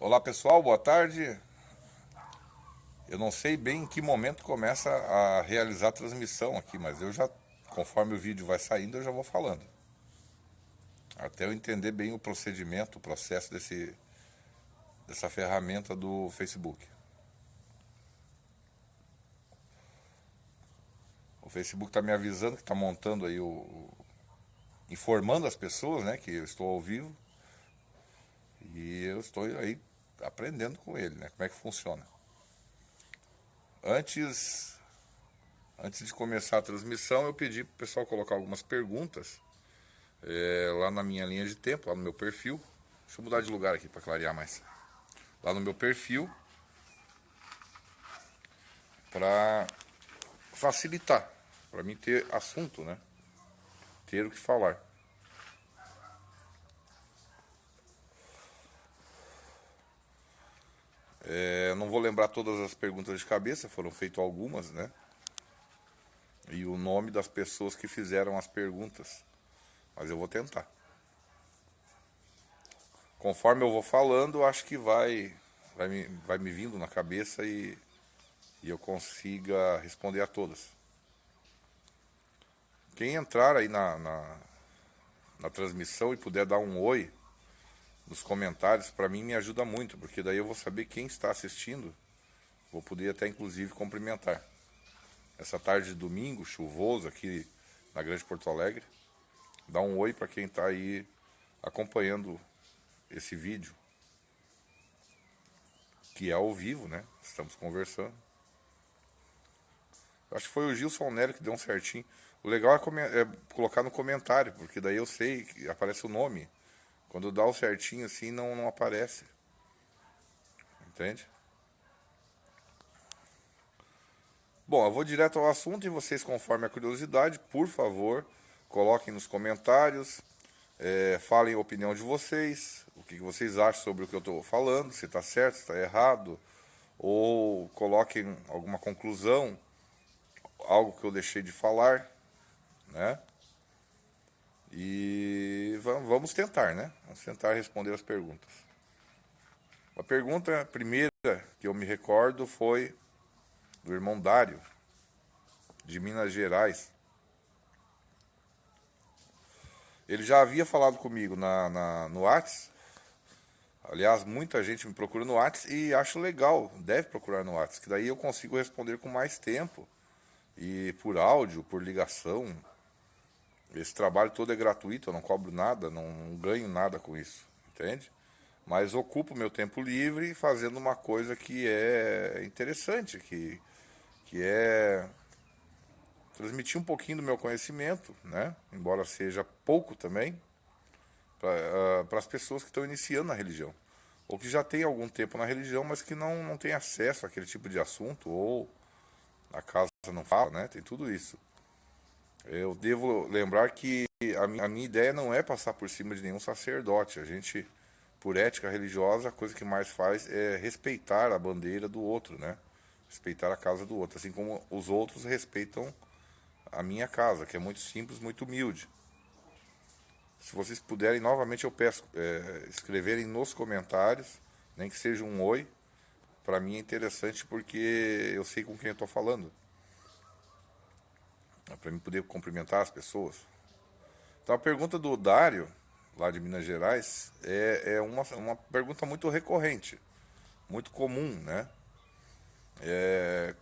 Olá pessoal, boa tarde. Eu não sei bem em que momento começa a realizar a transmissão aqui, mas conforme o vídeo vai saindo, eu já vou falando. Até eu entender bem o procedimento, o processo dessa ferramenta do Facebook. O Facebook está me avisando que está montando aí informando as pessoas, né, que eu estou ao vivo. E eu estou aí aprendendo com ele, né, como é que funciona. Antes de começar a transmissão, eu pedi para o pessoal colocar algumas perguntas lá na minha linha de tempo, lá no meu perfil. Deixa eu mudar de lugar aqui para clarear mais. Lá no meu perfil, para facilitar, para mim ter assunto, né? Ter o que falar. Não vou lembrar todas as perguntas de cabeça, foram feitas algumas, né? E o nome das pessoas que fizeram as perguntas. Mas eu vou tentar. Conforme eu vou falando, acho que vai me vindo na cabeça e eu consiga responder a todas. Quem entrar aí na transmissão e puder dar um oi nos comentários, para mim me ajuda muito, porque daí eu vou saber quem está assistindo, vou poder até inclusive cumprimentar. Essa tarde de domingo, chuvoso aqui na Grande Porto Alegre, dá um oi para quem está aí acompanhando esse vídeo, que é ao vivo, né? Estamos conversando. Acho que foi o Gilson Nélio que deu um certinho. O legal é colocar no comentário, porque daí eu sei que aparece o nome. Quando dá o certinho assim, não aparece. Entende? Bom, eu vou direto ao assunto e vocês, conforme a curiosidade, por favor, coloquem nos comentários, falem a opinião de vocês, o que vocês acham sobre o que eu estou falando, se está certo, se está errado, ou coloquem alguma conclusão, algo que eu deixei de falar, né? E vamos tentar, né? Vamos tentar responder as perguntas. A pergunta primeira que eu me recordo foi do irmão Dário, de Minas Gerais. Ele já havia falado comigo no Whats. Aliás, muita gente me procura no Whats e acho legal, deve procurar no Whats, que daí eu consigo responder com mais tempo. E por áudio, por ligação. Esse trabalho todo é gratuito, eu não cobro nada, não ganho nada com isso, entende? Mas ocupo meu tempo livre fazendo uma coisa que é interessante, que é transmitir um pouquinho do meu conhecimento, né? Embora seja pouco também, para as pessoas que estão iniciando na religião. Ou que já têm algum tempo na religião, mas que não têm acesso àquele tipo de assunto, ou a casa não fala, né? Tem tudo isso. Eu devo lembrar que a minha ideia não é passar por cima de nenhum sacerdote. A gente, por ética religiosa, a coisa que mais faz é respeitar a bandeira do outro, né? Respeitar a casa do outro, assim como os outros respeitam a minha casa, que é muito simples, muito humilde. Se vocês puderem, novamente eu peço, escreverem nos comentários, nem que seja um oi. Para mim é interessante porque eu sei com quem eu estou falando. Para mim poder cumprimentar as pessoas. Então a pergunta do Dário, lá de Minas Gerais, é uma pergunta muito recorrente, muito comum, né?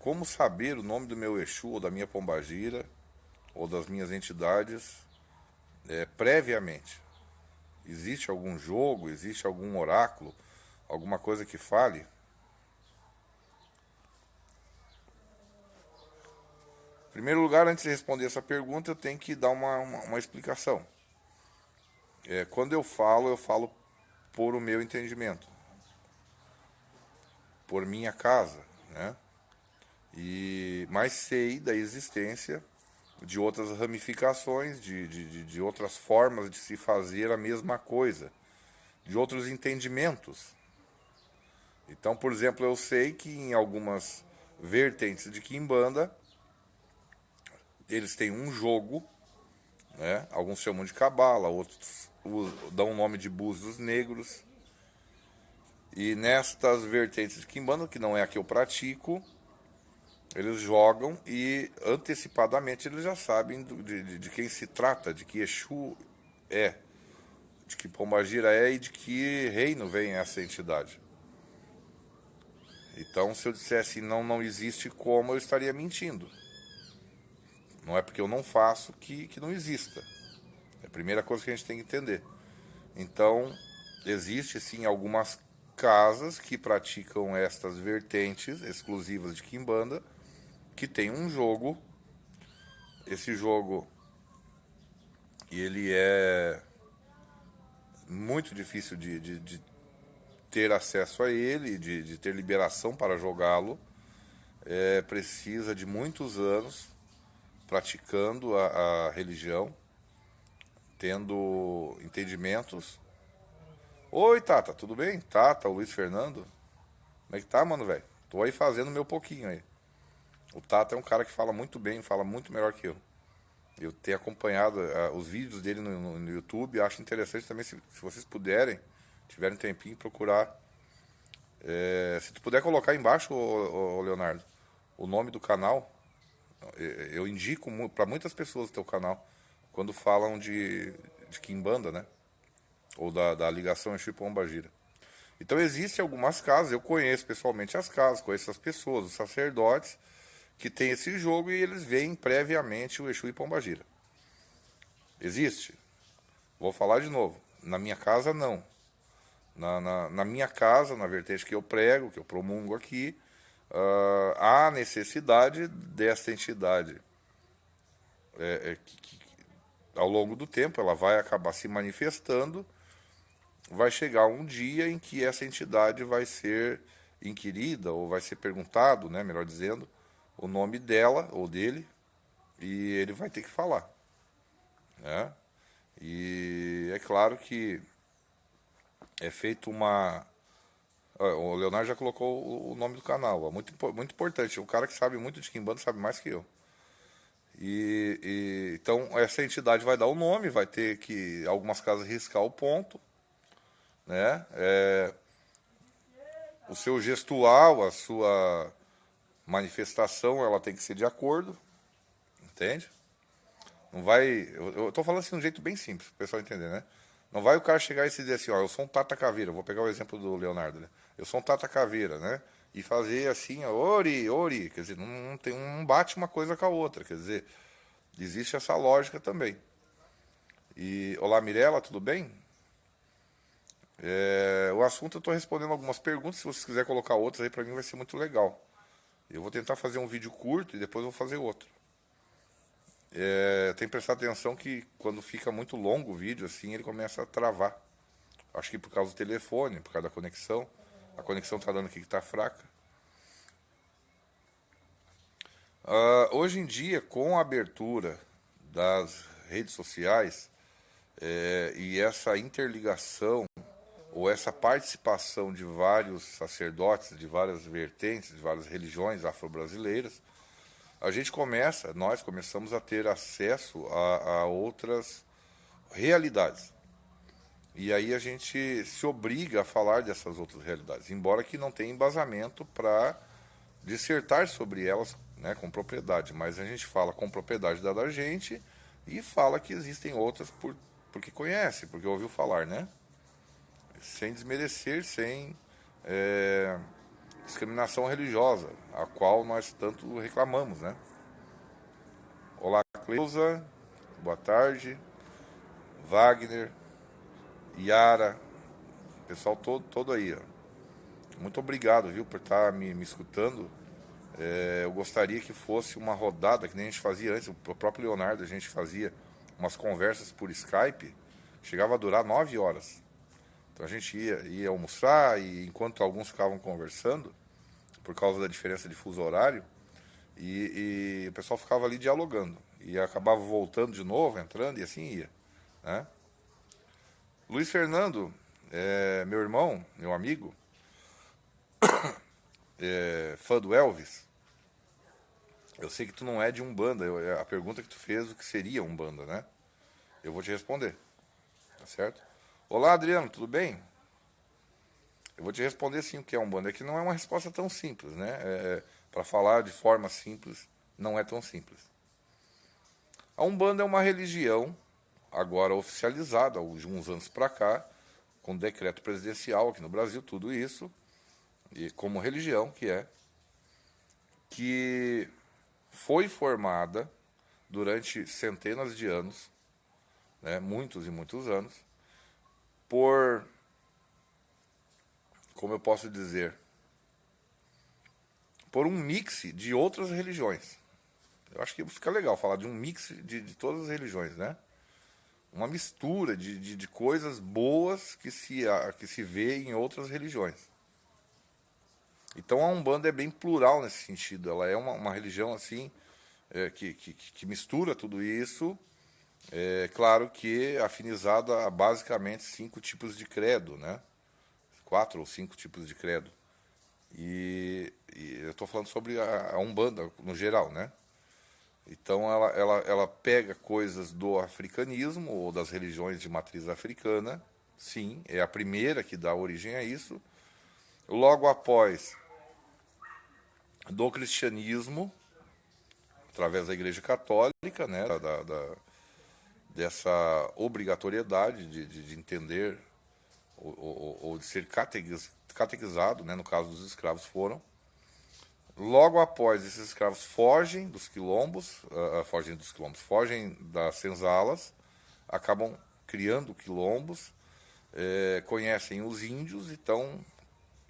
Como saber o nome do meu Exu ou da minha pombagira ou das minhas entidades previamente? Existe algum jogo, existe algum oráculo, alguma coisa que fale? Em primeiro lugar, antes de responder essa pergunta, eu tenho que dar uma explicação. Quando eu falo por o meu entendimento, por minha casa, né? Mas sei da existência de outras ramificações, de outras formas de se fazer a mesma coisa, de outros entendimentos. Então, por exemplo, eu sei que em algumas vertentes de Quimbanda, eles têm um jogo, né? Alguns chamam de cabala, outros dão o nome de búzios negros, E nestas vertentes de Quimbanda, que não é a que eu pratico, eles jogam e antecipadamente eles já sabem de quem se trata, de que Exu é, de que Pombagira é e de que reino vem essa entidade. Então, se eu dissesse não, não existe como, eu estaria mentindo. Não é porque eu não faço que não exista. É a primeira coisa que a gente tem que entender. Então, existe sim algumas casas que praticam estas vertentes exclusivas de Quimbanda, que tem um jogo. Esse jogo, ele é muito difícil de ter acesso a ele, de ter liberação para jogá-lo. Precisa de muitos anos praticando a religião, tendo entendimentos. Oi, Tata, tudo bem? Tata, o Luiz Fernando. Como é que tá, mano, velho? Tô aí fazendo meu pouquinho aí. O Tata é um cara que fala muito bem, fala muito melhor que eu. Eu tenho acompanhado os vídeos dele no YouTube. Acho interessante também, se vocês puderem, tiverem um tempinho, procurar. Se tu puder colocar embaixo, ô Leonardo, o nome do canal, eu indico para muitas pessoas o teu canal, quando falam de Quimbanda, né? Ou da ligação Exu e Pombagira. Então existem algumas casas, eu conheço pessoalmente as casas, conheço as pessoas, os sacerdotes, que tem esse jogo e eles veem previamente o Exu e Pombagira. Existe? Vou falar de novo. Na minha casa, não. Na minha casa, na vertente que eu prego, que eu promungo aqui, há necessidade dessa entidade. Ao longo do tempo, ela vai acabar se manifestando. Vai chegar um dia em que essa entidade vai ser inquirida, ou vai ser perguntado, né, melhor dizendo, o nome dela ou dele, e ele vai ter que falar, né? E é claro que é feito uma... O Leonardo já colocou o nome do canal, é muito importante. O cara que sabe muito de Quimbanda sabe mais que eu. Então essa entidade vai dar o nome, vai ter que algumas casas riscar o ponto, né? O seu gestual, a sua manifestação, ela tem que ser de acordo, entende? Não vai... Eu tô falando assim de um jeito bem simples, para o pessoal entender, né? Não vai o cara chegar e se dizer assim, ó, eu sou um Tata Caveira, vou pegar o exemplo do Leonardo, né? Eu sou um Tata Caveira, né? E fazer assim, ó, ori, quer dizer, não bate uma coisa com a outra, quer dizer, existe essa lógica também. E, olá Mirella, tudo bem? O assunto eu estou respondendo algumas perguntas, se vocês quiserem colocar outras aí, para mim vai ser muito legal. Eu vou tentar fazer um vídeo curto e depois vou fazer outro. Tem que prestar atenção que quando fica muito longo o vídeo, assim, ele começa a travar. Acho que por causa do telefone, por causa da conexão. A conexão está dando aqui que está fraca. Hoje em dia, com a abertura das redes sociais e essa interligação ou essa participação de vários sacerdotes, de várias vertentes, de várias religiões afro-brasileiras, nós começamos a ter acesso a outras realidades. E aí a gente se obriga a falar dessas outras realidades, embora que não tenha embasamento para dissertar sobre elas, né, com propriedade. Mas a gente fala com propriedade dada a gente e fala que existem outras porque conhece, porque ouviu falar, né? Sem desmerecer, sem discriminação religiosa, a qual nós tanto reclamamos, né? Olá, Cleusa, boa tarde. Wagner, Yara, pessoal todo aí, ó. Muito obrigado, viu, por estar me escutando. Eu gostaria que fosse uma rodada, que nem a gente fazia antes, o próprio Leonardo, a gente fazia umas conversas por Skype, chegava a durar 9 horas. Então a gente ia almoçar e enquanto alguns ficavam conversando, por causa da diferença de fuso horário, e o pessoal ficava ali dialogando. E acabava voltando de novo, entrando e assim ia, né? Luiz Fernando, meu irmão, meu amigo, fã do Elvis. Eu sei que tu não é de Umbanda. A pergunta que tu fez, o que seria Umbanda, né? Eu vou te responder, tá certo? Olá, Adriano, tudo bem? Eu vou te responder sim o que é Umbanda. É que não é uma resposta tão simples, né? Para falar de forma simples, não é tão simples. A Umbanda é uma religião, agora oficializada, de uns anos para cá, com decreto presidencial aqui no Brasil, tudo isso, e como religião que foi formada durante centenas de anos, né, muitos e muitos anos, por, como eu posso dizer, por um mix de outras religiões. Eu acho que fica legal falar de um mix de todas as religiões, né? Uma mistura de coisas boas que se vê em outras religiões. Então a Umbanda é bem plural nesse sentido. Ela é uma religião assim que mistura tudo isso. É claro que afinizada a basicamente 5 tipos de credo, né? 4 ou 5 tipos de credo. E eu estou falando sobre a Umbanda no geral, né? Então ela pega coisas do africanismo ou das religiões de matriz africana, sim, é a primeira que dá origem a isso. Logo após, do cristianismo, através da Igreja Católica, né, dessa obrigatoriedade de entender ou de ser catequizado, né, no caso dos escravos foram. Logo após, esses escravos fogem das senzalas, acabam criando quilombos, conhecem os índios, então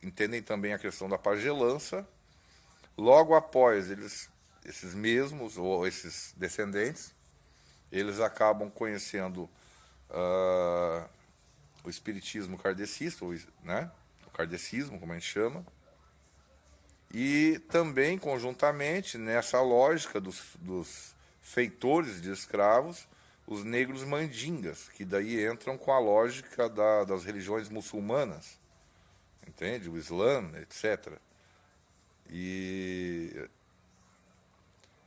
entendem também a questão da pagelança. Logo após, esses mesmos, ou esses descendentes, eles acabam conhecendo o espiritismo kardecista, né? O kardecismo, como a gente chama, e também, conjuntamente, nessa lógica dos feitores de escravos, os negros mandingas, que daí entram com a lógica das religiões muçulmanas, entende? O Islã, etc. E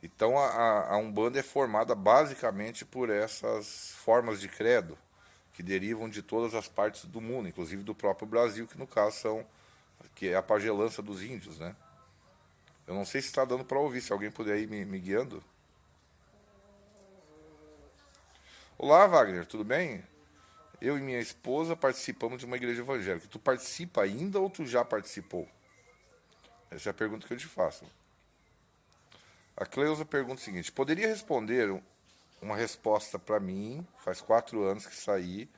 então a Umbanda é formada basicamente por essas formas de credo que derivam de todas as partes do mundo, inclusive do próprio Brasil, que no caso que é a pagelança dos índios, né? Eu não sei se está dando para ouvir, se alguém puder ir me guiando. Olá, Wagner, tudo bem? Eu e minha esposa participamos de uma igreja evangélica. Tu participa ainda ou tu já participou? Essa é a pergunta que eu te faço. A Cleusa pergunta o seguinte: poderia responder uma resposta para mim? Faz 4 anos que saí,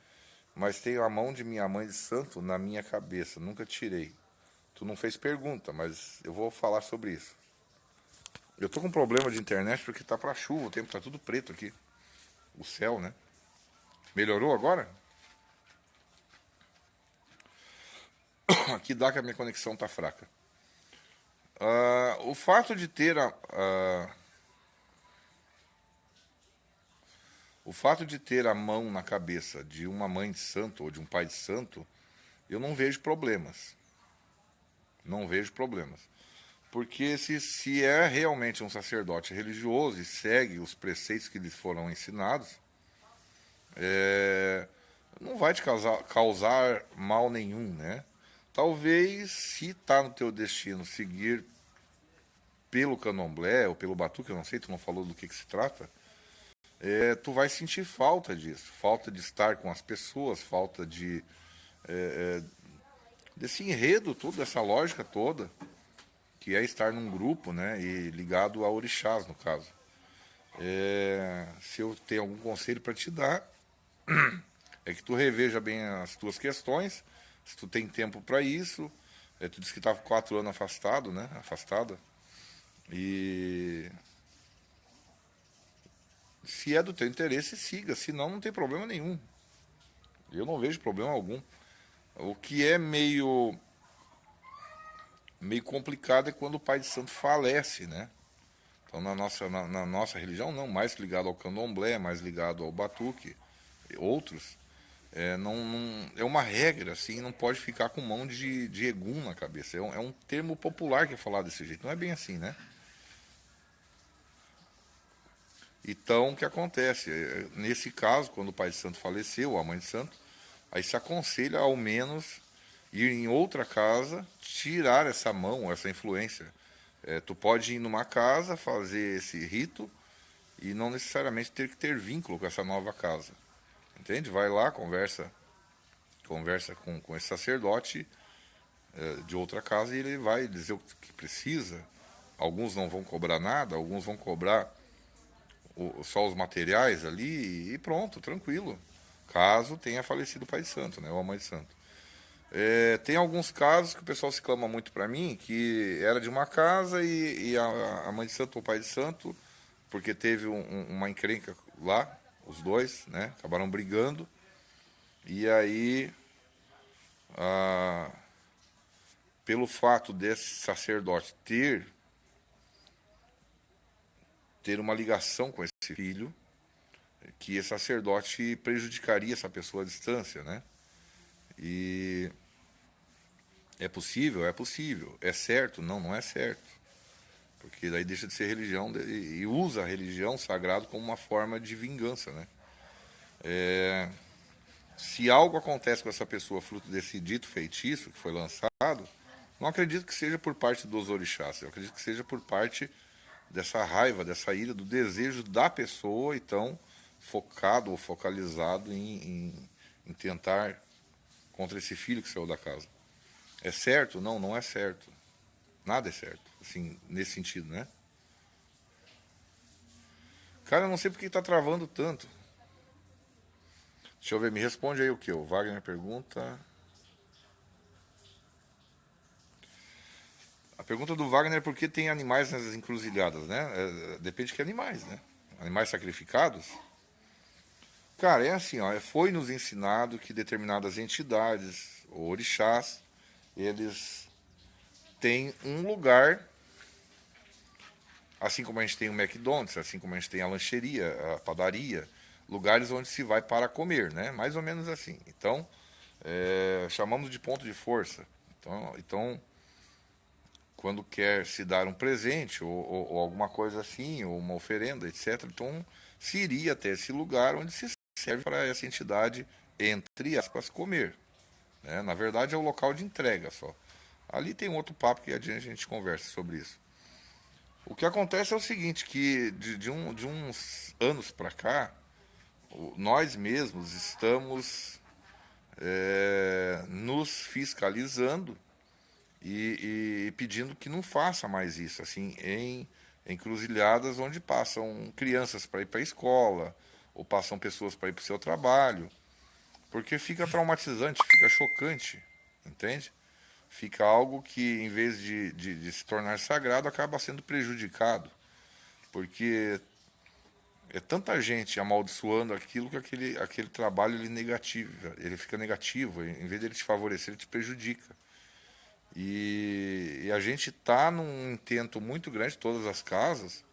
mas tenho a mão de minha mãe de santo na minha cabeça. Nunca tirei. Tu não fez pergunta, mas eu vou falar sobre isso. Eu tô com problema de internet porque tá para chuva, o tempo tá tudo preto aqui. O céu, né? Melhorou agora? Aqui dá que a minha conexão tá fraca. O fato de ter o fato de ter a mão na cabeça de uma mãe de santo ou de um pai de santo, eu não vejo problemas. Não vejo problemas. Porque se é realmente um sacerdote religioso e segue os preceitos que lhe foram ensinados, não vai te causar mal nenhum, né? Talvez, se está no teu destino seguir pelo candomblé ou pelo batuque, eu não sei, tu não falou do que se trata, tu vai sentir falta disso, falta de estar com as pessoas, falta desse enredo todo, dessa lógica toda, que é estar num grupo, né, e ligado a orixás, no caso. Se eu tenho algum conselho para te dar, é que tu reveja bem as tuas questões, se tu tem tempo para isso. Tu disse que estava 4 anos afastado, né? Afastada. E se é do teu interesse, siga. Se não, não tem problema nenhum. Eu não vejo problema algum. O que é meio complicado é quando o pai de santo falece, né? Então na nossa religião não, mais ligado ao candomblé, mais ligado ao batuque, outros. É uma regra, assim, não pode ficar com mão de egum na cabeça. É um termo popular que é falado desse jeito, não é bem assim, né? Então, o que acontece? Nesse caso, quando o pai de santo faleceu, ou a mãe de santo, aí se aconselha ao menos ir em outra casa, tirar essa mão, essa influência. Tu pode ir numa casa, fazer esse rito e não necessariamente ter que ter vínculo com essa nova casa. Entende? Vai lá, conversa com esse sacerdote de outra casa e ele vai dizer o que precisa. Alguns não vão cobrar nada, alguns vão cobrar só os materiais ali e pronto, tranquilo. Caso tenha falecido o pai de santo, né, ou a mãe de santo. Tem alguns casos que o pessoal se clama muito para mim, que era de uma casa e a mãe de santo ou o pai de santo, porque teve uma encrenca lá, os dois, né, acabaram brigando, e aí, pelo fato desse sacerdote ter uma ligação com esse filho, que esse sacerdote prejudicaria essa pessoa à distância, né? E é possível? É possível. É certo? Não, não é certo. Porque daí deixa de ser religião e usa a religião sagrada como uma forma de vingança, né? Se algo acontece com essa pessoa fruto desse dito feitiço que foi lançado, não acredito que seja por parte dos orixás. Eu acredito que seja por parte dessa raiva, dessa ira, do desejo da pessoa, então, focado ou focalizado em tentar contra esse filho que saiu da casa. É certo? Não, não é certo. Nada é certo, assim, nesse sentido, né? Cara, eu não sei porque tá travando tanto. Deixa eu ver, me responde aí o que? O Wagner pergunta. A pergunta do Wagner é por que tem animais nas encruzilhadas, né? Depende de que animais, né? Animais sacrificados. Cara, é assim, ó, foi nos ensinado que determinadas entidades, ou orixás, eles têm um lugar, assim como a gente tem o McDonald's, assim como a gente tem a lancheria, a padaria, lugares onde se vai para comer, né? Mais ou menos assim. Então, chamamos de ponto de força. Então, quando quer se dar um presente ou alguma coisa assim, ou uma oferenda, etc., então se iria até esse lugar onde se serve para essa entidade, entre aspas, comer. Né? Na verdade, é o local de entrega só. Ali tem um outro papo que adiante a gente conversa sobre isso. O que acontece é o seguinte, que de uns anos para cá, nós mesmos estamos nos fiscalizando e pedindo que não faça mais isso, assim, em encruzilhadas onde passam crianças para ir para a escola, ou passam pessoas para ir para o seu trabalho, porque fica traumatizante, fica chocante, entende? Fica algo que, em vez de se tornar sagrado, acaba sendo prejudicado, porque é tanta gente amaldiçoando aquilo que aquele trabalho ele fica negativo, em vez de ele te favorecer, ele te prejudica. E a gente está num intento muito grande, todas as casas,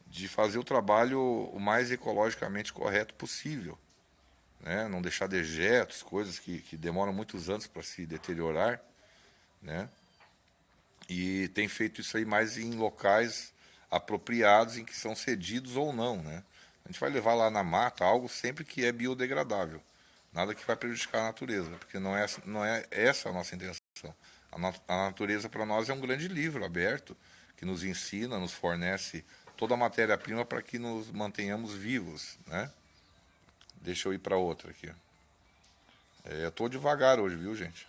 de fazer o trabalho o mais ecologicamente correto possível. Né? Não deixar dejetos, coisas que demoram muitos anos para se deteriorar. Né? E tem feito isso aí mais em locais apropriados, em que são cedidos ou não. Né? A gente vai levar lá na mata algo sempre que é biodegradável. Nada que vai prejudicar a natureza, porque não é essa a nossa intenção. A natureza para nós é um grande livro aberto que nos ensina, nos fornece toda a matéria-prima para que nos mantenhamos vivos, né? Deixa eu ir para outra aqui. Eu estou devagar hoje, viu, gente?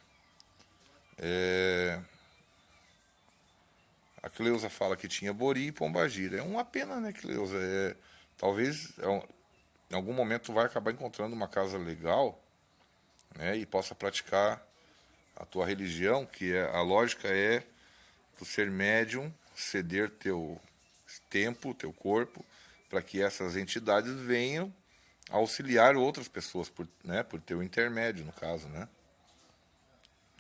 A Cleusa fala que tinha Bori e Pombagira. É uma pena, né, Cleusa? Talvez em algum momento vai acabar encontrando uma casa legal, né, e possa praticar a tua religião, que a lógica é tu ser médium, ceder teu tempo, teu corpo, para que essas entidades venham auxiliar outras pessoas, por teu intermédio, no caso, né?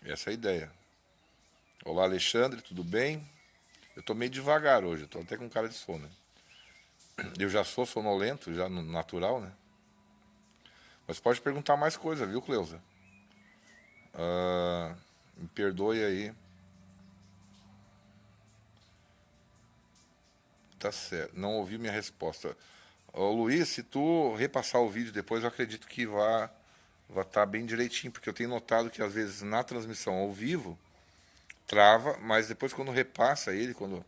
Essa é a ideia. Olá, Alexandre, tudo bem? Eu tô meio devagar hoje, eu tô até com cara de sono. Eu já sou sonolento, já no natural, né? Mas pode perguntar mais coisa, viu, Cleusa? Me perdoe aí. Tá certo, não ouvi minha resposta. Ô, Luiz, se tu repassar o vídeo depois, eu acredito que vá vai estar bem direitinho, porque eu tenho notado que às vezes na transmissão ao vivo trava, mas depois quando repassa ele, quando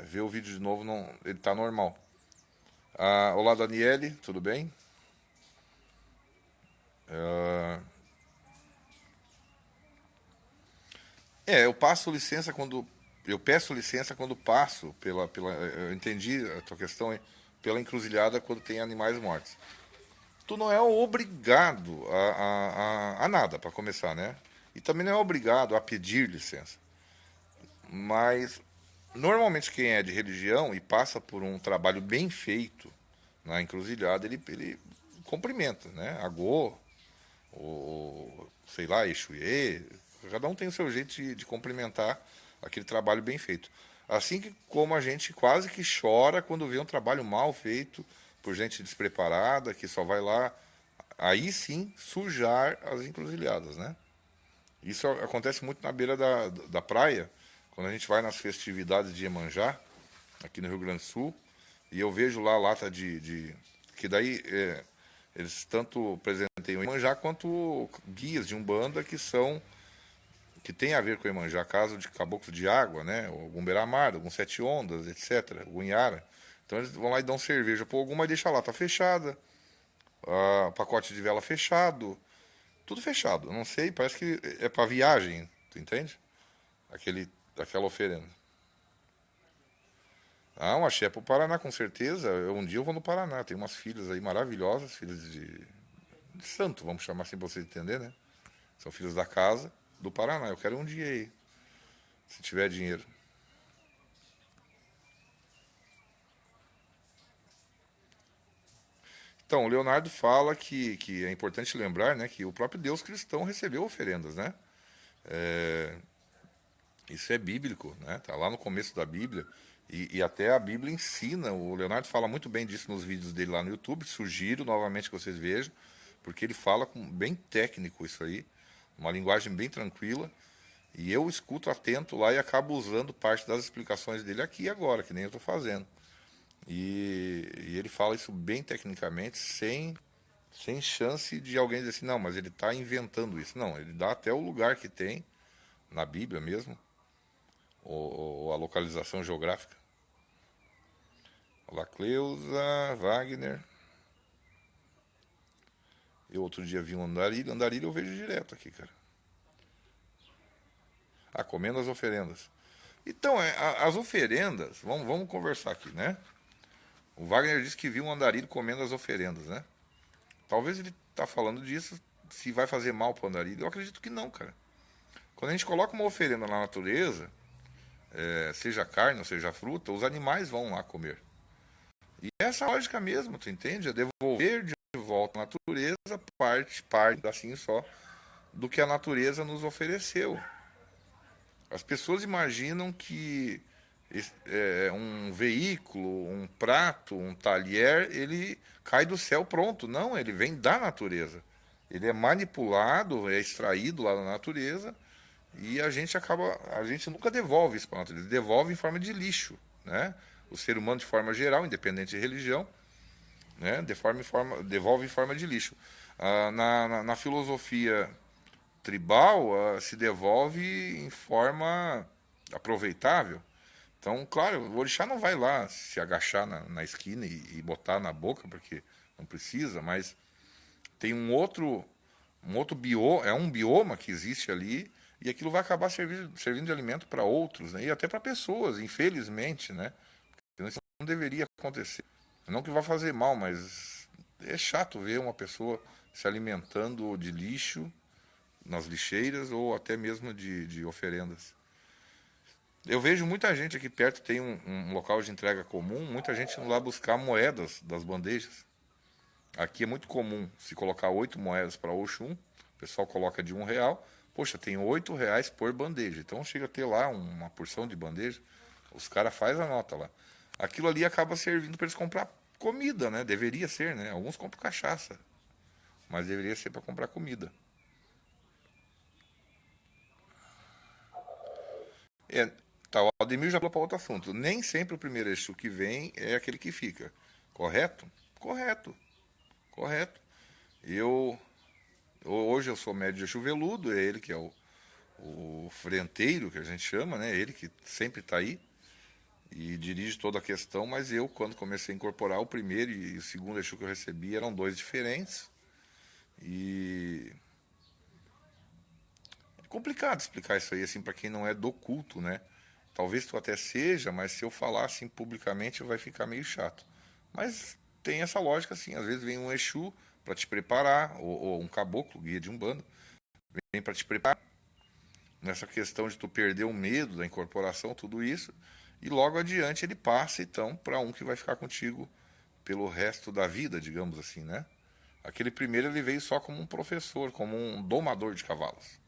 vê o vídeo de novo, não, ele está normal. Olá, Daniele, tudo bem? Eu passo licença quando. Eu peço licença quando passo eu entendi a tua questão, hein? Pela encruzilhada quando tem animais mortos. Tu não é obrigado a nada, para começar, né? E também não é obrigado a pedir licença. Mas, normalmente, quem é de religião e passa por um trabalho bem feito na encruzilhada, ele cumprimenta, né? Agô, ou sei lá, Exuê, cada um tem o seu jeito de cumprimentar aquele trabalho bem feito. Assim que como a gente quase que chora quando vê um trabalho mal feito por gente despreparada, que só vai lá, aí sim, sujar as encruzilhadas, né? Isso acontece muito na beira da praia, quando a gente vai nas festividades de Iemanjá, aqui no Rio Grande do Sul, e eu vejo lá a lata que daí eles tanto presenteiam o Iemanjá quanto guias de Umbanda que tem a ver com o Iemanjá, caso de caboclo de água, né? Algum beira-mar, algum sete ondas, etc. Algum Inhara. Então eles vão lá e dão cerveja para alguma e deixa a lata fechada, pacote de vela fechado, tudo fechado. Não sei, parece que é para viagem, tu entende? Aquela oferenda. Um axé pro Paraná, com certeza. Um dia eu vou no Paraná. Tem umas filhas aí maravilhosas, filhas de santo, vamos chamar assim pra você entender, né? São filhos da casa do Paraná. Eu quero um dia aí, se tiver dinheiro. Então, o Leonardo fala que é importante lembrar, né, que o próprio Deus cristão recebeu oferendas, né? Isso é bíblico, né? Tá lá no começo da Bíblia. E até a Bíblia ensina, o Leonardo fala muito bem disso nos vídeos dele lá no YouTube, sugiro novamente que vocês vejam, porque ele fala bem técnico isso aí, uma linguagem bem tranquila, e eu escuto atento lá e acabo usando parte das explicações dele aqui agora, que nem eu estou fazendo. E ele fala isso bem tecnicamente, sem chance de alguém dizer assim, não, mas ele está inventando isso. Não, ele dá até o lugar que tem, na Bíblia mesmo, ou a localização geográfica. Olá, Cleusa, Wagner. Eu outro dia vi um andarilho. Andarilho eu vejo direto aqui, cara. Comendo as oferendas. Então, as oferendas, vamos conversar aqui, né? O Wagner disse que viu um andarilho comendo as oferendas, né? Talvez ele tá falando disso, se vai fazer mal pro andarilho. Eu acredito que não, cara. Quando a gente coloca uma oferenda na natureza, seja carne ou seja fruta, os animais vão lá comer. E essa lógica mesmo, tu entende? É devolver de volta à natureza parte assim só, do que a natureza nos ofereceu. As pessoas imaginam que um veículo, um prato, um talher, ele cai do céu pronto. Não, ele vem da natureza. Ele é manipulado, é extraído lá da natureza e a gente nunca devolve isso para a natureza, devolve em forma de lixo, né? O ser humano de forma geral, independente de religião, né? Devolve em forma de lixo. Na filosofia tribal, se devolve em forma aproveitável. Então, claro, o orixá não vai lá se agachar na esquina e botar na boca, porque não precisa, mas tem é um bioma que existe ali, e aquilo vai acabar servindo de alimento para outros, né? E até para pessoas, infelizmente, né? Isso não deveria acontecer. Não que vá fazer mal, mas é chato ver uma pessoa se alimentando de lixo nas lixeiras ou até mesmo de oferendas. Eu vejo muita gente aqui perto, tem um local de entrega comum, muita gente indo lá buscar moedas das bandejas. Aqui é muito comum se colocar 8 moedas para Oxum, o pessoal coloca de R$ 1. Poxa, tem R$ 8 por bandeja. Então chega a ter lá uma porção de bandeja, os caras fazem a nota lá. Aquilo ali acaba servindo para eles comprar comida, né? Deveria ser, né? Alguns compram cachaça, mas deveria ser para comprar comida. É, tá, o Ademir já falou para outro assunto. Nem sempre o primeiro eixo que vem é aquele que fica. Correto? Correto. Correto. Eu Hoje eu sou médio de Exu Veludo, é ele que é o frenteiro, que a gente chama, né? Ele que sempre está aí e dirige toda a questão, mas eu, quando comecei a incorporar o primeiro e o segundo Exu que eu recebi, eram dois diferentes. E é complicado explicar isso aí, assim, para quem não é do culto, né? Talvez tu até seja, mas se eu falar assim publicamente vai ficar meio chato. Mas tem essa lógica, assim, às vezes vem um Exu para te preparar, ou um caboclo, guia de umbanda, vem para te preparar nessa questão de tu perder o medo da incorporação, tudo isso, e logo adiante ele passa então para um que vai ficar contigo pelo resto da vida, digamos assim, né? Aquele primeiro ele veio só como um professor, como um domador de cavalos,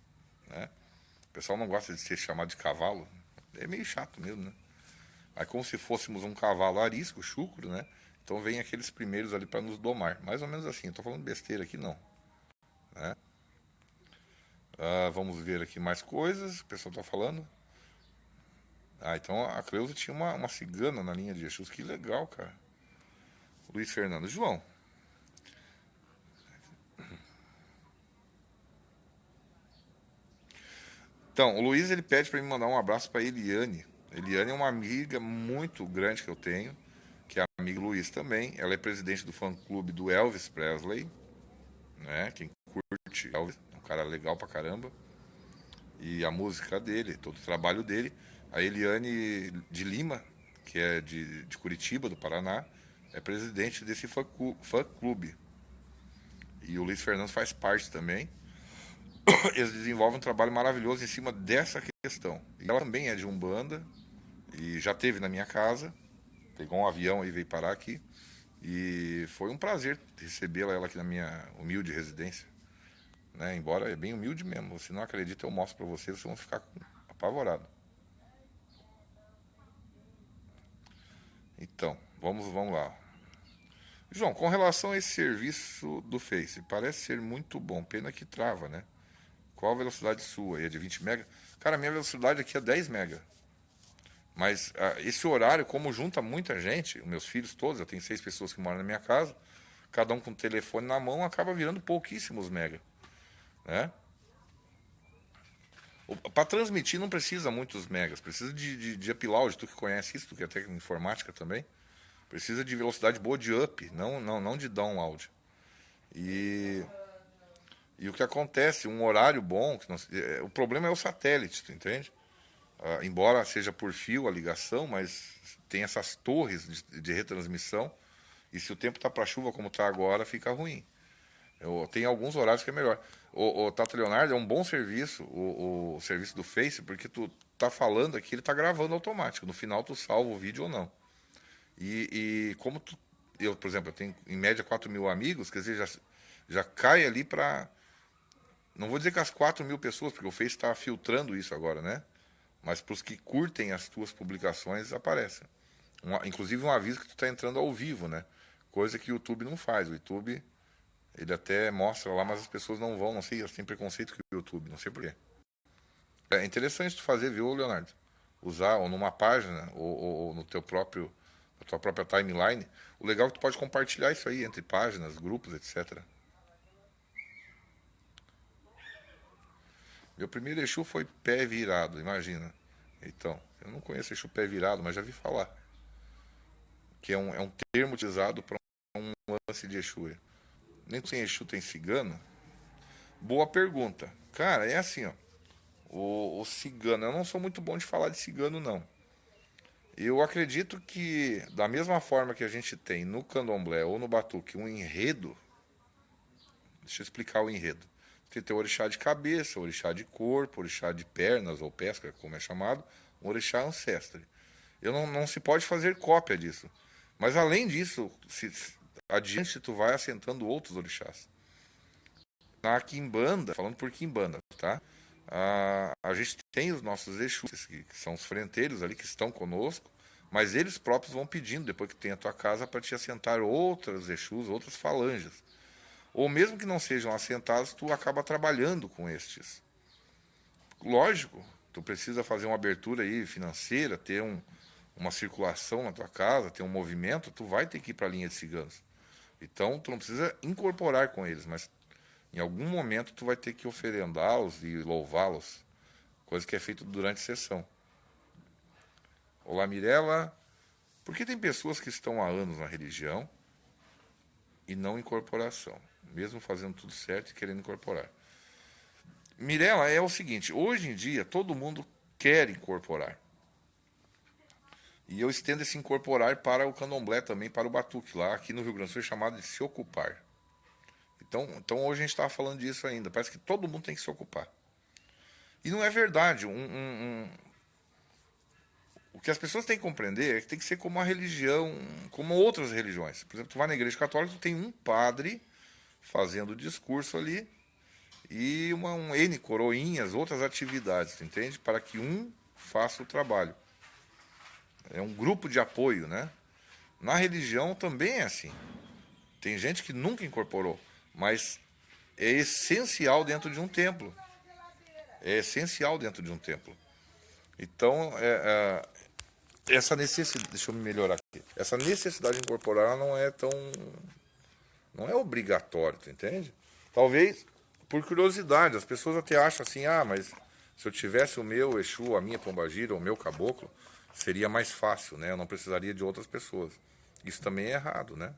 né? O pessoal não gosta de ser chamado de cavalo, é meio chato mesmo, né? Aí como se fôssemos um cavalo arisco, chucro, né? Então vem aqueles primeiros ali para nos domar, mais ou menos assim. Eu tô falando besteira aqui não, né? Vamos ver aqui mais coisas, o pessoal tá falando. Então a Cleusa tinha uma cigana na linha de Exus. Que legal, cara. Luiz Fernando. João. Então, o Luiz ele pede para me mandar um abraço para Eliane. Eliane é uma amiga muito grande que eu tenho, que é amiga do Luiz também. Ela é presidente do fã-clube do Elvis Presley, né? Quem curte Elvis, é um cara legal pra caramba. E a música dele, todo o trabalho dele. A Eliane de Lima, que é de Curitiba, do Paraná, é presidente desse fã-clube. E o Luiz Fernando faz parte também. Eles desenvolvem um trabalho maravilhoso em cima dessa questão. E ela também é de Umbanda e já teve na minha casa, pegou um avião e veio parar aqui. E foi um prazer recebê-la ela aqui na minha humilde residência. Né? Embora é bem humilde mesmo. Se não acredita, eu mostro para vocês, vocês vão ficar apavorados. Então, vamos lá. João, com relação a esse serviço do Face, parece ser muito bom. Pena que trava, né? Qual a velocidade sua? É de 20 mega? Cara, a minha velocidade aqui é 10 mega. Mas esse horário, como junta muita gente, meus filhos todos, eu tenho 6 pessoas que moram na minha casa, cada um com o telefone na mão, acaba virando pouquíssimos mega, né? Para transmitir não precisa muitos megas, precisa de upload, tu que conhece isso, tu que é técnico de informática também, precisa de velocidade boa de up, não de download. E, e o que acontece, um horário bom, o problema é o satélite, tu entende? Embora seja por fio a ligação, mas tem essas torres de retransmissão. E se o tempo tá para chuva como tá agora, fica ruim. Tem alguns horários que é melhor. O Tato Leonardo é um bom serviço, o serviço do Face, porque tu tá falando aqui, ele tá gravando automático. No final tu salva o vídeo ou não. E como eu, por exemplo, eu tenho em média 4.000 amigos, quer dizer, já cai ali para. Não vou dizer que as 4.000 pessoas, porque o Face está filtrando isso agora, né? Mas para os que curtem as tuas publicações, aparece. Inclusive um aviso que tu está entrando ao vivo, né? Coisa que o YouTube não faz. O YouTube, ele até mostra lá, mas as pessoas não vão, não sei, elas têm preconceito com o YouTube, não sei porquê. É interessante tu fazer, viu, Leonardo? Usar ou numa página, ou no teu próprio, na tua própria timeline. O legal é que tu pode compartilhar isso aí entre páginas, grupos, etc. Meu primeiro Exu foi pé virado, imagina. Então, eu não conheço Exu pé virado, mas já vi falar. Que é um termo utilizado para um lance de Exu. Nem sem Exu tem cigano? Boa pergunta. Cara, é assim, ó. O cigano, eu não sou muito bom de falar de cigano, não. Eu acredito que, da mesma forma que a gente tem no candomblé ou no batuque um enredo, deixa eu explicar o enredo. Você tem o orixá de cabeça, orixá de corpo, orixá de pernas ou pesca, como é chamado, um orixá ancestre. Não se pode fazer cópia disso. Mas além disso, adiante tu vai assentando outros orixás. Na Quimbanda, falando por Quimbanda, tá? A gente tem os nossos Exus, que são os frenteiros ali que estão conosco, mas eles próprios vão pedindo, depois que tem a tua casa, para te assentar outras Exus, outras falanges. Ou mesmo que não sejam assentados, tu acaba trabalhando com estes. Lógico, tu precisa fazer uma abertura aí financeira, ter uma circulação na tua casa, ter um movimento, tu vai ter que ir para a linha de ciganos. Então, tu não precisa incorporar com eles, mas Em algum momento tu vai ter que oferendá-los e louvá-los, coisa que é feita durante a sessão. Olá, Mirella. Por que tem pessoas que estão há anos na religião e não em corporação, mesmo fazendo tudo certo e querendo incorporar? Mirella, é o seguinte, hoje em dia todo mundo quer incorporar. E eu estendo esse incorporar para o candomblé também, para o batuque, lá aqui no Rio Grande do Sul é chamado de se ocupar. Então hoje a gente estava falando disso ainda, parece que todo mundo tem que se ocupar. E não é verdade. O que as pessoas têm que compreender é que tem que ser como uma religião, como outras religiões. Por exemplo, tu vai na igreja católica, tu tem um padre fazendo discurso ali e um N coroinhas, outras atividades, entende? Para que um faça o trabalho. É um grupo de apoio, né? Na religião também é assim. Tem gente que nunca incorporou, mas é essencial dentro de um templo. É essencial dentro de um templo. Então, essa necessidade, deixa eu me melhorar aqui. Essa necessidade de incorporar não é obrigatório, tu entende? Talvez por curiosidade, as pessoas até acham assim, mas se eu tivesse o meu Exu, a minha Pombagira, o meu caboclo, seria mais fácil, né? Eu não precisaria de outras pessoas. Isso também é errado, né?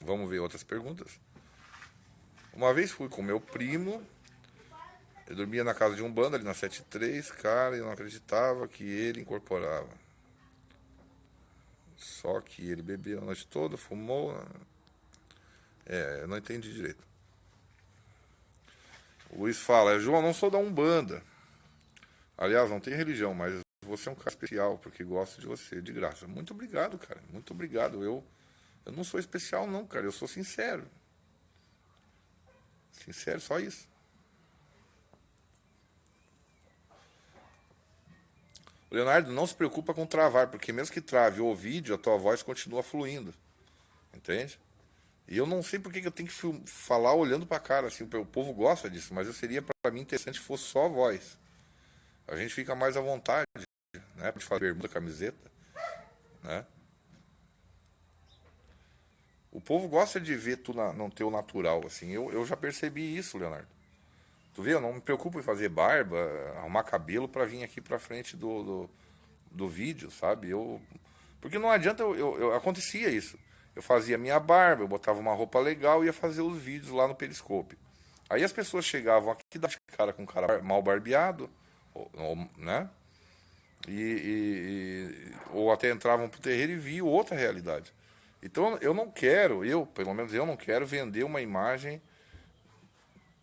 Vamos ver outras perguntas. Uma vez fui com meu primo, eu dormia na casa de um bando ali na 73, cara, e eu não acreditava que ele incorporava. Só que ele bebia a noite toda, fumou. Eu não entendi direito. O Luiz fala, João, não sou da Umbanda. Aliás, não tem religião, mas você é um cara especial, porque gosto de você, de graça. Muito obrigado, cara. Muito obrigado. Eu não sou especial, não, cara. Eu sou sincero. Sincero, só isso. Leonardo, não se preocupa com travar, porque mesmo que trave o vídeo, a tua voz continua fluindo. Entende? E eu não sei por que eu tenho que falar olhando pra cara, assim, o povo gosta disso, mas seria pra mim interessante se fosse só a voz. A gente fica mais à vontade, né? Pode fazer bermuda, camiseta, né? O povo gosta de ver tu no teu natural, assim. Eu já percebi isso, Leonardo. Tu vê, eu não me preocupo em fazer barba, arrumar cabelo pra vir aqui pra frente do vídeo, sabe? Porque não adianta, acontecia isso. Eu fazia minha barba, eu botava uma roupa legal e ia fazer os vídeos lá no Periscope. Aí as pessoas chegavam aqui da cara com cara mal barbeado, né? Ou até entravam pro terreiro e viam outra realidade. Então eu não quero, pelo menos eu não quero vender uma imagem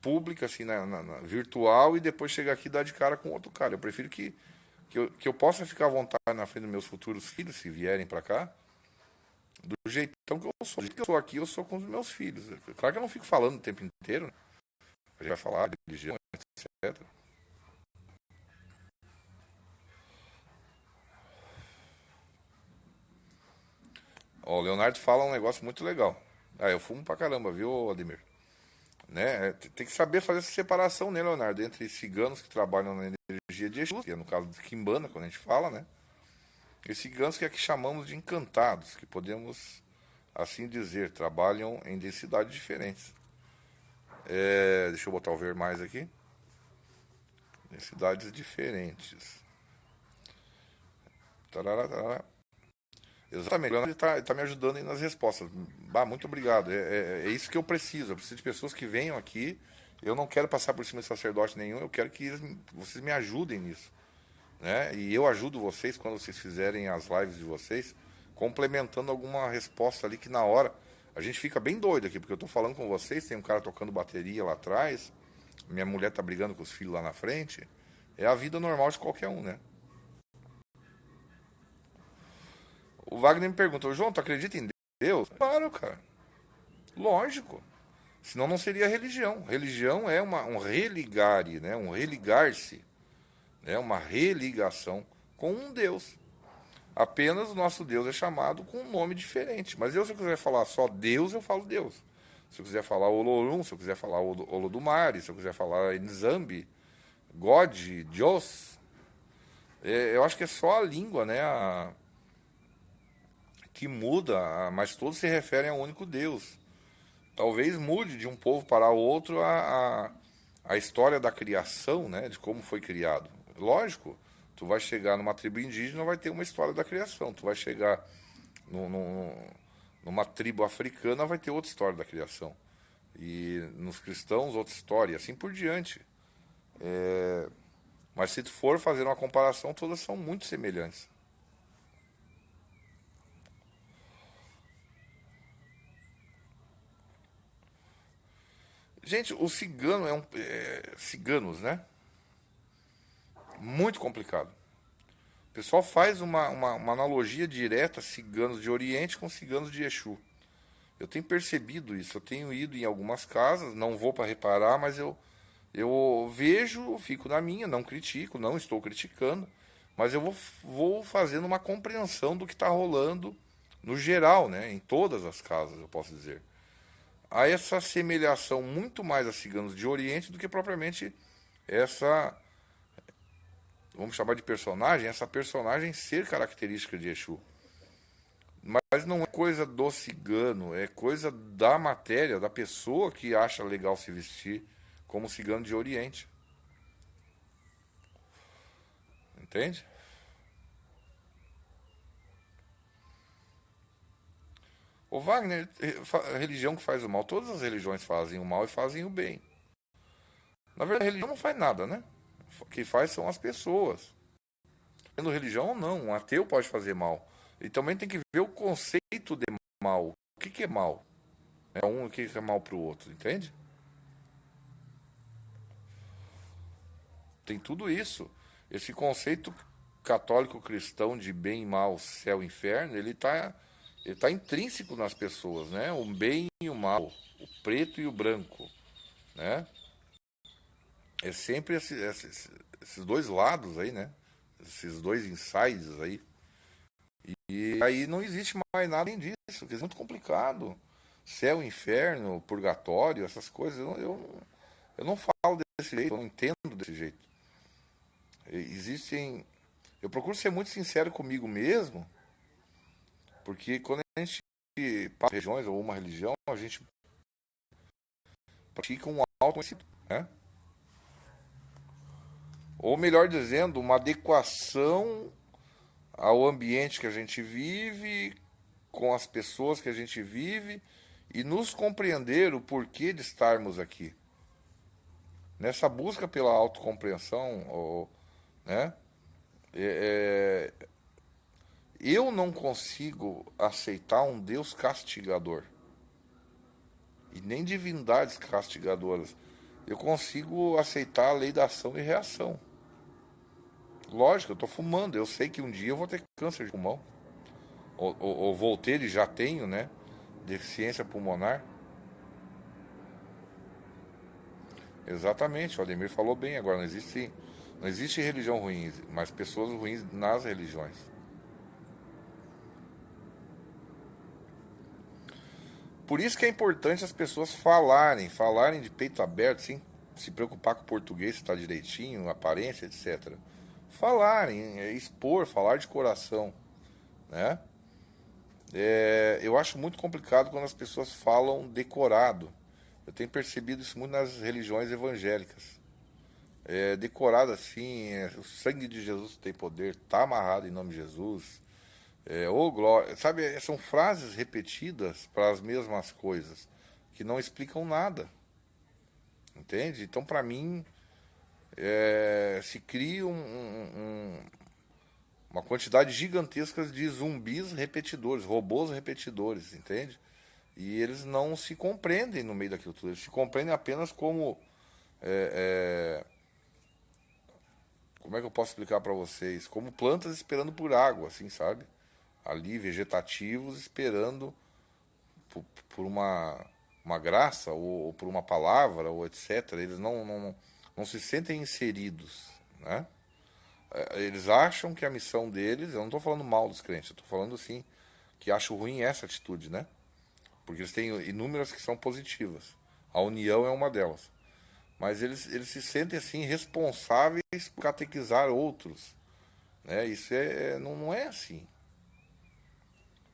pública, assim, virtual, e depois chegar aqui e dar de cara com outro cara. Eu prefiro que eu possa ficar à vontade na frente dos meus futuros filhos, se vierem para cá, do jeitão que eu sou. Do jeito que eu sou aqui, eu sou com os meus filhos. Claro que eu não fico falando o tempo inteiro, né? A gente vai falar de religião, etc. Ó, o Leonardo fala um negócio muito legal. Eu fumo pra caramba, viu, Ademir? Né? Tem que saber fazer essa separação, né, Leonardo? Entre ciganos que trabalham na energia de Exu, que é no caso de Quimbanda, quando a gente fala, né? E ciganos que aqui chamamos de encantados, que podemos assim dizer, trabalham em densidades diferentes. Deixa eu botar o ver mais aqui. Densidades diferentes. Tarará, tarará. Exatamente, ele está me ajudando aí nas respostas. Muito obrigado. É isso que eu preciso. Eu preciso de pessoas que venham aqui. Eu não quero passar por cima de sacerdote nenhum. Eu quero que vocês me ajudem nisso, né? E eu ajudo vocês quando vocês fizerem as lives de vocês, complementando alguma resposta ali que na hora a gente fica bem doido aqui, porque eu tô falando com vocês, tem um cara tocando bateria lá atrás, minha mulher tá brigando com os filhos lá na frente. É a vida normal de qualquer um, né? O Wagner me perguntou, João, tu acredita em Deus? Claro, cara. Lógico. Senão não seria religião. Religião é um religare, né? Um religar-se, né? Uma religação com um Deus. Apenas o nosso Deus é chamado com um nome diferente. Mas se eu quiser falar só Deus, eu falo Deus. Se eu quiser falar Olorum, se eu quiser falar Olodumare, se eu quiser falar Nzambi, God, Deus, eu acho que é só a língua, né, que muda, mas todos se referem ao único Deus. Talvez mude de um povo para outro a história da criação, né, de como foi criado. Lógico, tu vai chegar numa tribo indígena, vai ter uma história da criação. Tu vai chegar numa tribo africana, vai ter outra história da criação. E nos cristãos, outra história, e assim por diante. Mas se tu for fazer uma comparação, todas são muito semelhantes. Gente, o cigano ciganos, né? Muito complicado. O pessoal faz uma analogia direta ciganos de Oriente com ciganos de Exu. Eu tenho percebido isso. Eu tenho ido em algumas casas, não vou para reparar, mas eu vejo, fico na minha, não critico, não estou criticando, mas eu vou fazendo uma compreensão do que está rolando no geral, né? Em todas as casas, eu posso dizer. Há essa assemelhação muito mais a ciganos de Oriente do que propriamente essa, vamos chamar de personagem, essa personagem ser característica de Exu. Mas não é coisa do cigano, é coisa da matéria, da pessoa que acha legal se vestir como cigano de Oriente. Entende? O Wagner, a religião que faz o mal, todas as religiões fazem o mal e fazem o bem. Na verdade, a religião não faz nada, né? O que faz são as pessoas. Tendo religião ou não, um ateu pode fazer mal. E também tem que ver o conceito de mal. O que é mal? É um, o que é mal para o outro, entende? Tem tudo isso. Esse conceito católico cristão de bem e mal, céu e inferno, ele tá intrínseco nas pessoas, né? O bem e o mal, o preto e o branco, né? É sempre esses dois lados aí, né? Esses dois insides aí. E aí não existe mais nada além disso, que é muito complicado. Céu, inferno, purgatório, essas coisas, eu não falo desse jeito, eu não entendo desse jeito. Existem. Eu procuro ser muito sincero comigo mesmo, porque quando a gente passa religiões ou uma religião, a gente pratica um autoconhecimento, né? Ou melhor dizendo, uma adequação ao ambiente que a gente vive, com as pessoas que a gente vive e nos compreender o porquê de estarmos aqui. Nessa busca pela autocompreensão, né? É, eu não consigo aceitar um Deus castigador e nem divindades castigadoras. Eu consigo aceitar a lei da ação e reação. Lógico, eu estou fumando. Eu sei que um dia eu vou ter câncer de pulmão. Ou vou ter e já tenho, né? Deficiência pulmonar. Exatamente, o Ademir falou bem agora. Não existe religião ruim, mas pessoas ruins nas religiões. Por isso que é importante as pessoas falarem de peito aberto, sem se preocupar com o português, se está direitinho, aparência, etc. Falarem, expor, falar de coração, né? Eu acho muito complicado quando as pessoas falam decorado. Eu tenho percebido isso muito nas religiões evangélicas. Decorado assim, o sangue de Jesus tem poder, tá amarrado em nome de Jesus. Ô glória, sabe, são frases repetidas para as mesmas coisas, que não explicam nada, entende? Então, para mim, se cria uma quantidade gigantesca de zumbis repetidores, robôs repetidores, entende? E eles não se compreendem no meio daquilo tudo, eles se compreendem apenas como como é que eu posso explicar para vocês? Como plantas esperando por água, assim, sabe? Ali, vegetativos, esperando por uma graça, ou por uma palavra, ou etc. Eles não se sentem inseridos, né? Eles acham que a missão deles, eu não estou falando mal dos crentes, eu estou falando assim, que acho ruim essa atitude, né? Porque eles têm inúmeras que são positivas. A união é uma delas. Mas eles se sentem assim responsáveis por catequizar outros, né? Isso não é assim.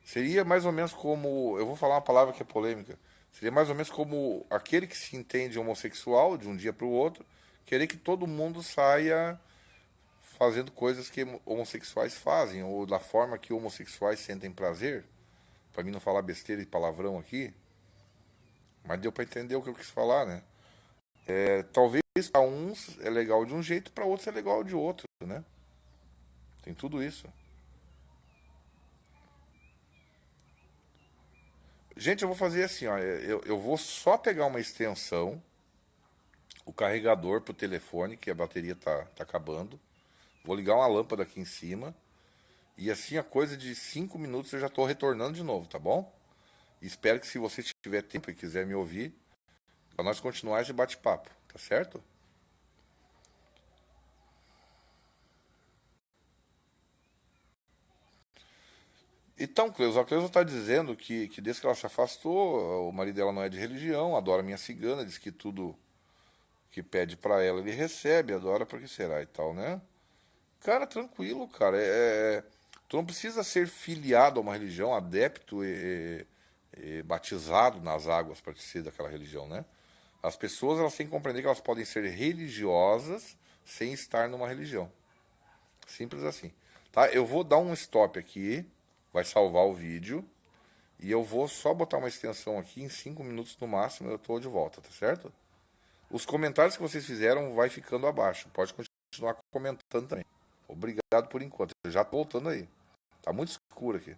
Seria mais ou menos como, eu vou falar uma palavra que é polêmica, seria mais ou menos como aquele que se entende homossexual de um dia para o outro, querer que todo mundo saia fazendo coisas que homossexuais fazem, ou da forma que homossexuais sentem prazer. Para mim não falar besteira e palavrão aqui, mas deu para entender o que eu quis falar, né? Talvez para uns é legal de um jeito, para outros é legal de outro, né? Tem tudo isso. Gente, eu vou fazer assim, ó, eu vou só pegar uma extensão, o carregador pro telefone, que a bateria tá acabando. Vou ligar uma lâmpada aqui em cima. E assim, a coisa de 5 minutos eu já estou retornando de novo, tá bom? E espero que se você tiver tempo e quiser me ouvir, para nós continuar esse bate-papo, tá certo? Então, Cleusa, a Cleusa está dizendo que desde que ela se afastou, o marido dela não é de religião, adora minha cigana, diz que tudo que pede para ela ele recebe, adora porque será e tal, né? Cara, tranquilo, cara. Tu não precisa ser filiado a uma religião, adepto e batizado nas águas para ser daquela religião, né? As pessoas elas têm que compreender que elas podem ser religiosas sem estar numa religião. Simples assim. Tá? Eu vou dar um stop aqui, vai salvar o vídeo, e eu vou só botar uma extensão aqui, em 5 minutos no máximo eu tô de volta, tá certo? Os comentários que vocês fizeram vai ficando abaixo. Pode continuar comentando também. Obrigado por enquanto. Eu já tô voltando aí. Tá muito escuro aqui.